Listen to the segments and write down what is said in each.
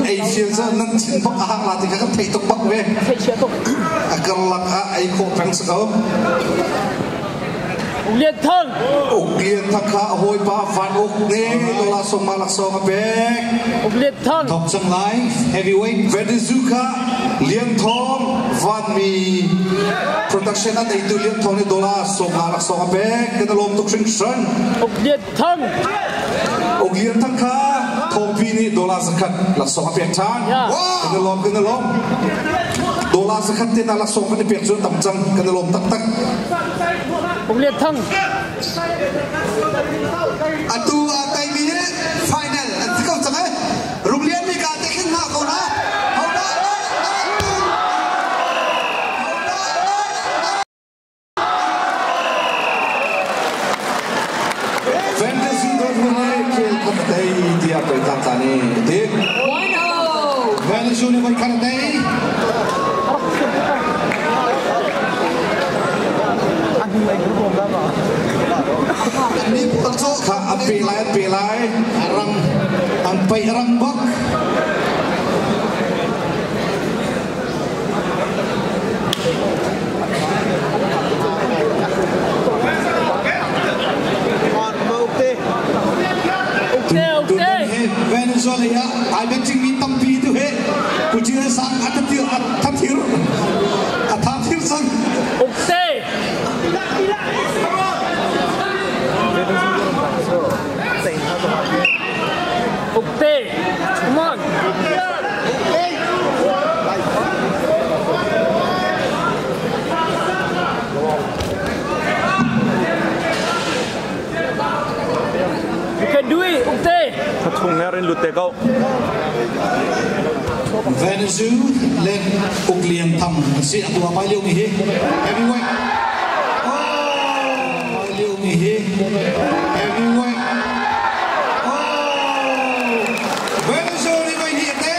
Asia sa nan chin bak ahang lati ka thei tok bak we akal lak a ai ko pang sakau Liệt thân Liệt thắc khá hồi ba phản ốc nê Đô la sông malak sông bek Liệt thân Top some life Heavyweight Venezuela Liang thong Van mi Production at itu liang thong ni Đô la sông malak sông bek Kita lom tuk sing sân Liệt thân Liệt thắc khá Thong pi ni Đô la zakat Lak sông bek chan Kita lom Đô la zakat tin lak sông ni bek zun tam chang Kita lom tak tak Liệt thân Atu tay mi final anh thích không chẳng ấy rung liên mi cả tay khinh hạ cầu na hậu đó fantasy don't win ke katai dia pe tantani dek 1-0 Venezuela boy katai ni patso ka api lai arang ang pai arang bak Venezuela ya ai bet ching mi tampi tu he kujira sang atatir sang Okay, come on. You can do it, okay. Thung na rin lute kau. Venezuela lên uk liang tham si atua pai liu mi hi heavyweight pai liu mi hi heavyweight Venezuela vai hi te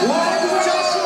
Venezuela